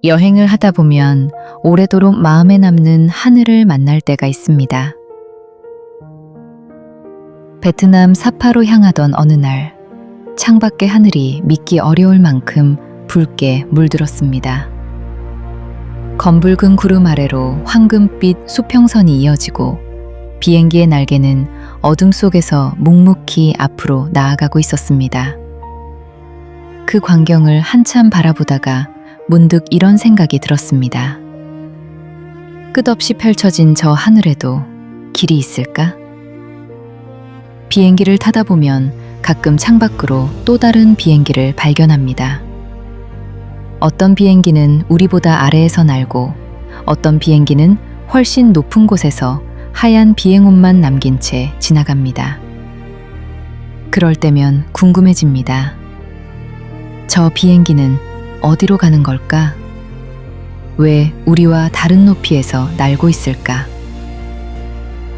여행을 하다 보면 오래도록 마음에 남는 하늘을 만날 때가 있습니다. 베트남 사파로 향하던 어느 날, 창밖의 하늘이 믿기 어려울 만큼 붉게 물들었습니다. 검붉은 구름 아래로 황금빛 수평선이 이어지고 비행기의 날개는 어둠 속에서 묵묵히 앞으로 나아가고 있었습니다. 그 광경을 한참 바라보다가 문득 이런 생각이 들었습니다. 끝없이 펼쳐진 저 하늘에도 길이 있을까? 비행기를 타다 보면 가끔 창밖으로 또 다른 비행기를 발견합니다. 어떤 비행기는 우리보다 아래에서 날고 어떤 비행기는 훨씬 높은 곳에서 하얀 비행옷만 남긴 채 지나갑니다. 그럴 때면 궁금해집니다. 저 비행기는 어디로 가는 걸까? 왜 우리와 다른 높이에서 날고 있을까?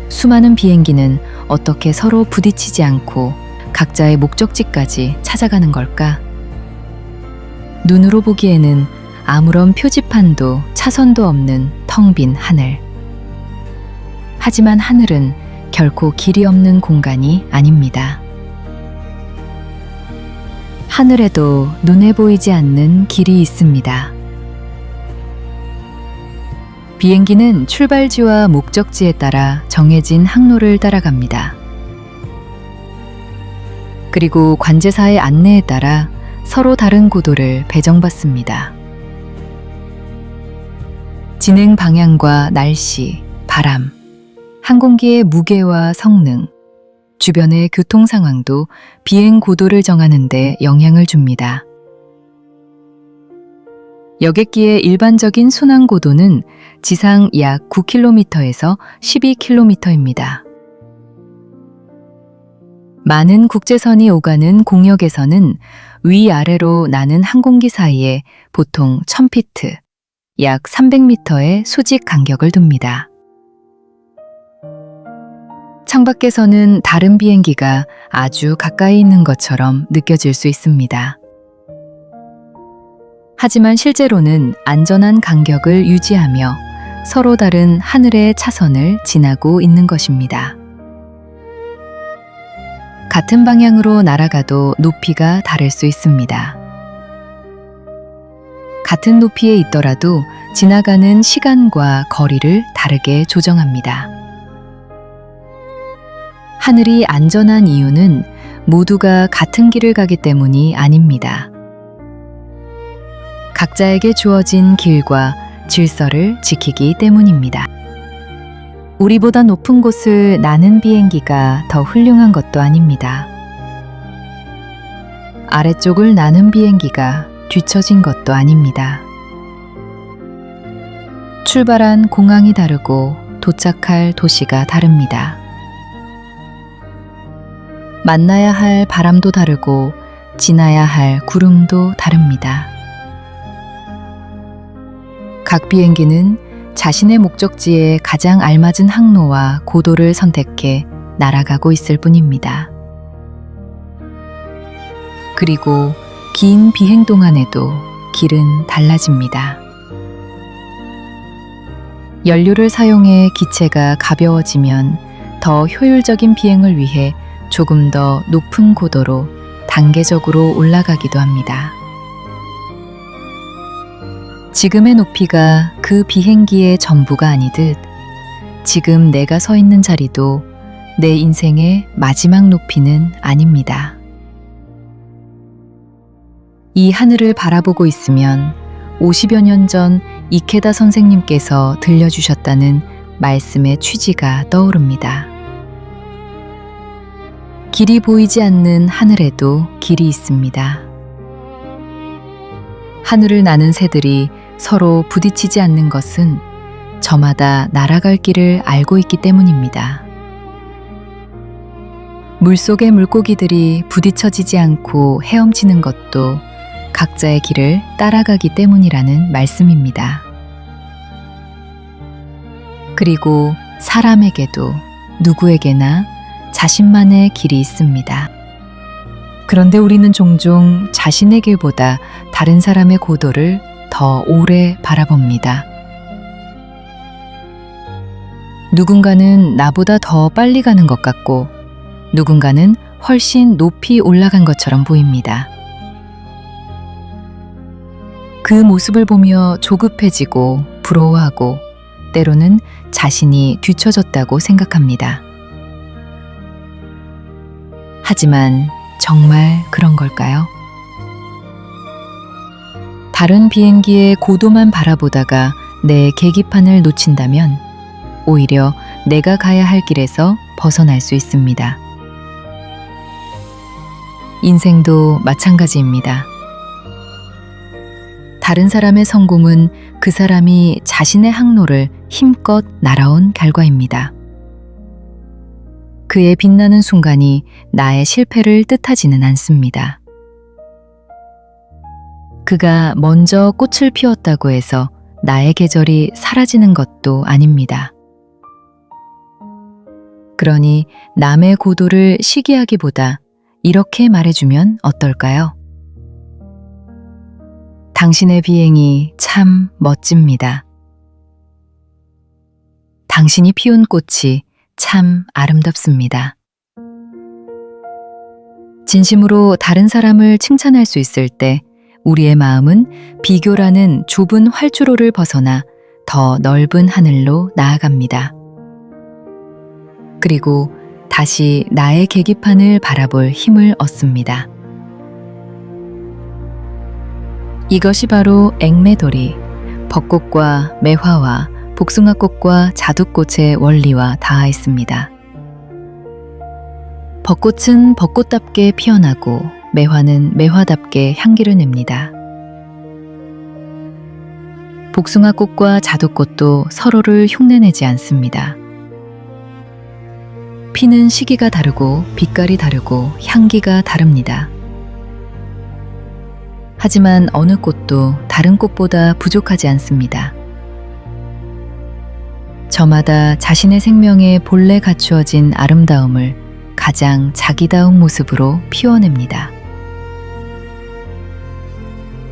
수많은 비행기는 어떻게 서로 부딪히지 않고 각자의 목적지까지 찾아가는 걸까? 눈으로 보기에는 아무런 표지판도 차선도 없는 텅 빈 하늘. 하지만 하늘은 결코 길이 없는 공간이 아닙니다. 하늘에도 눈에 보이지 않는 길이 있습니다. 비행기는 출발지와 목적지에 따라 정해진 항로를 따라갑니다. 그리고 관제사의 안내에 따라 서로 다른 고도를 배정받습니다. 진행 방향과 날씨, 바람, 항공기의 무게와 성능, 주변의 교통 상황도 비행 고도를 정하는 데 영향을 줍니다. 여객기의 일반적인 순항 고도는 지상 약 9km에서 12km입니다. 많은 국제선이 오가는 공역에서는 위아래로 나는 항공기 사이에 보통 1000피트, 약 300m의 수직 간격을 둡니다. 창밖에서는 다른 비행기가 아주 가까이 있는 것처럼 느껴질 수 있습니다. 하지만 실제로는 안전한 간격을 유지하며 서로 다른 하늘의 차선을 지나고 있는 것입니다. 같은 방향으로 날아가도 높이가 다를 수 있습니다. 같은 높이에 있더라도 지나가는 시간과 거리를 다르게 조정합니다. 하늘이 안전한 이유는 모두가 같은 길을 가기 때문이 아닙니다. 각자에게 주어진 길과 질서를 지키기 때문입니다. 우리보다 높은 곳을 나는 비행기가 더 훌륭한 것도 아닙니다. 아래쪽을 나는 비행기가 뒤처진 것도 아닙니다. 출발한 공항이 다르고 도착할 도시가 다릅니다. 만나야 할 바람도 다르고 지나야 할 구름도 다릅니다. 각 비행기는 자신의 목적지에 가장 알맞은 항로와 고도를 선택해 날아가고 있을 뿐입니다. 그리고 긴 비행 동안에도 길은 달라집니다. 연료를 사용해 기체가 가벼워지면 더 효율적인 비행을 위해 조금 더 높은 고도로 단계적으로 올라가기도 합니다. 지금의 높이가 그 비행기의 전부가 아니듯 지금 내가 서 있는 자리도 내 인생의 마지막 높이는 아닙니다. 이 하늘을 바라보고 있으면 50여 년 전 이케다 선생님께서 들려주셨다는 말씀의 취지가 떠오릅니다. 길이 보이지 않는 하늘에도 길이 있습니다. 하늘을 나는 새들이 서로 부딪히지 않는 것은 저마다 날아갈 길을 알고 있기 때문입니다. 물속의 물고기들이 부딪혀지지 않고 헤엄치는 것도 각자의 길을 따라가기 때문이라는 말씀입니다. 그리고 사람에게도 누구에게나 자신만의 길이 있습니다. 그런데 우리는 종종 자신의 길보다 다른 사람의 고도를 더 더 오래 바라봅니다. 누군가는 나보다 더 빨리 가는 것 같고 누군가는 훨씬 높이 올라간 것처럼 보입니다. 그 모습을 보며 조급해지고 부러워하고 때로는 자신이 뒤처졌다고 생각합니다. 하지만 정말 그런 걸까요? 다른 비행기의 고도만 바라보다가 내 계기판을 놓친다면 오히려 내가 가야 할 길에서 벗어날 수 있습니다. 인생도 마찬가지입니다. 다른 사람의 성공은 그 사람이 자신의 항로를 힘껏 날아온 결과입니다. 그의 빛나는 순간이 나의 실패를 뜻하지는 않습니다. 그가 먼저 꽃을 피웠다고 해서 나의 계절이 사라지는 것도 아닙니다. 그러니 남의 고도를 시기하기보다 이렇게 말해주면 어떨까요? 당신의 비행이 참 멋집니다. 당신이 피운 꽃이 참 아름답습니다. 진심으로 다른 사람을 칭찬할 수 있을 때 우리의 마음은 비교라는 좁은 활주로를 벗어나 더 넓은 하늘로 나아갑니다. 그리고 다시 나의 계기판을 바라볼 힘을 얻습니다. 이것이 바로 앵매돌이, 벚꽃과 매화와 복숭아꽃과 자두꽃의 원리와 닿아있습니다. 벚꽃은 벚꽃답게 피어나고 매화는 매화답게 향기를 냅니다. 복숭아꽃과 자두꽃도 서로를 흉내내지 않습니다. 피는 시기가 다르고 빛깔이 다르고 향기가 다릅니다. 하지만 어느 꽃도 다른 꽃보다 부족하지 않습니다. 저마다 자신의 생명에 본래 갖추어진 아름다움을 가장 자기다운 모습으로 피워냅니다.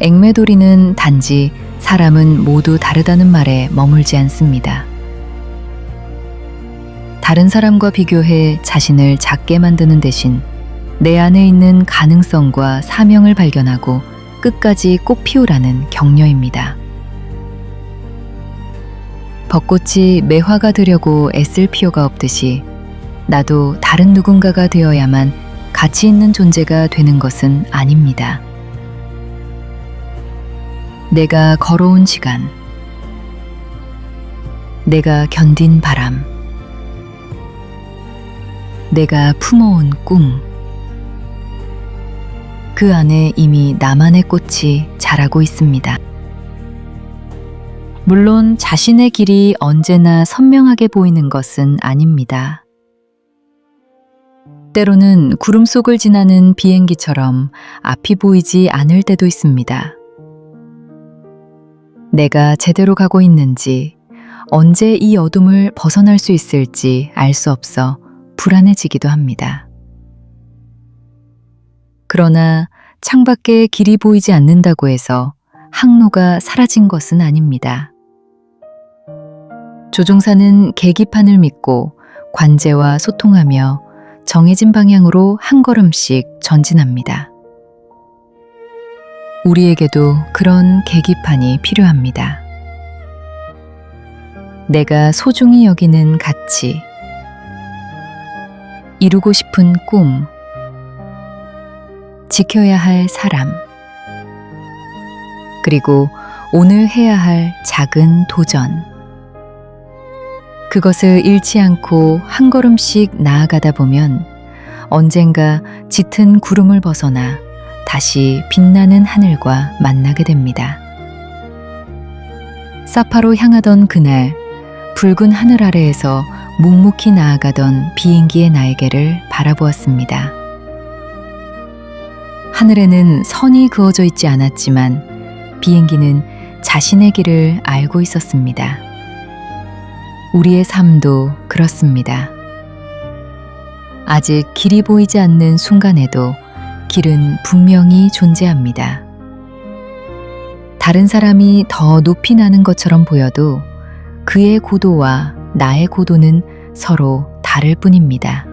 앵매돌이는 단지 사람은 모두 다르다는 말에 머물지 않습니다. 다른 사람과 비교해 자신을 작게 만드는 대신 내 안에 있는 가능성과 사명을 발견하고 끝까지 꼭 피우라는 격려입니다. 벚꽃이 매화가 되려고 애쓸 필요가 없듯이 나도 다른 누군가가 되어야만 가치 있는 존재가 되는 것은 아닙니다. 내가 걸어온 시간, 내가 견딘 바람, 내가 품어온 꿈, 그 안에 이미 나만의 꽃이 자라고 있습니다. 물론 자신의 길이 언제나 선명하게 보이는 것은 아닙니다. 때로는 구름 속을 지나는 비행기처럼 앞이 보이지 않을 때도 있습니다. 내가 제대로 가고 있는지, 언제 이 어둠을 벗어날 수 있을지 알 수 없어 불안해지기도 합니다. 그러나 창밖에 길이 보이지 않는다고 해서 항로가 사라진 것은 아닙니다. 조종사는 계기판을 믿고 관제와 소통하며 정해진 방향으로 한 걸음씩 전진합니다. 우리에게도 그런 계기판이 필요합니다. 내가 소중히 여기는 가치, 이루고 싶은 꿈, 지켜야 할 사람, 그리고 오늘 해야 할 작은 도전. 그것을 잃지 않고 한 걸음씩 나아가다 보면 언젠가 짙은 구름을 벗어나 다시 빛나는 하늘과 만나게 됩니다. 사파로 향하던 그날, 붉은 하늘 아래에서 묵묵히 나아가던 비행기의 날개를 바라보았습니다. 하늘에는 선이 그어져 있지 않았지만 비행기는 자신의 길을 알고 있었습니다. 우리의 삶도 그렇습니다. 아직 길이 보이지 않는 순간에도 길은 분명히 존재합니다. 다른 사람이 더 높이 나는 것처럼 보여도 그의 고도와 나의 고도는 서로 다를 뿐입니다.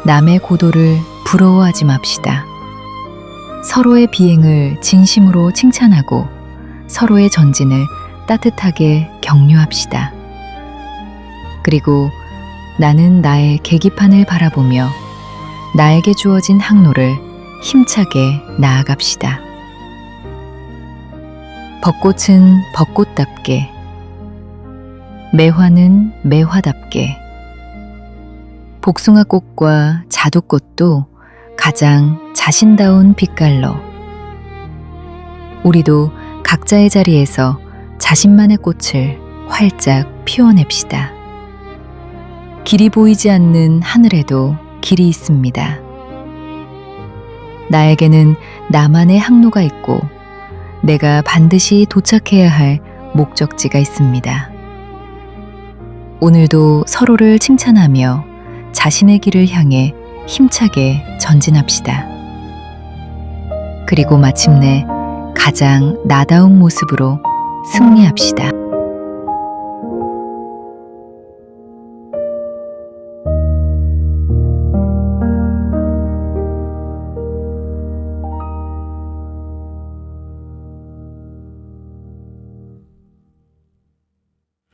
남의 고도를 부러워하지 맙시다. 서로의 비행을 진심으로 칭찬하고 서로의 전진을 따뜻하게 격려합시다. 그리고 나는 나의 계기판을 바라보며 나에게 주어진 항로를 힘차게 나아갑시다. 벚꽃은 벚꽃답게, 매화는 매화답게, 복숭아꽃과 자두꽃도 가장 자신다운 빛깔로 우리도 각자의 자리에서 자신만의 꽃을 활짝 피워냅시다. 길이 보이지 않는 하늘에도 길이 있습니다. 나에게는 나만의 항로가 있고 내가 반드시 도착해야 할 목적지가 있습니다. 오늘도 서로를 칭찬하며 자신의 길을 향해 힘차게 전진합시다. 그리고 마침내 가장 나다운 모습으로 승리합시다.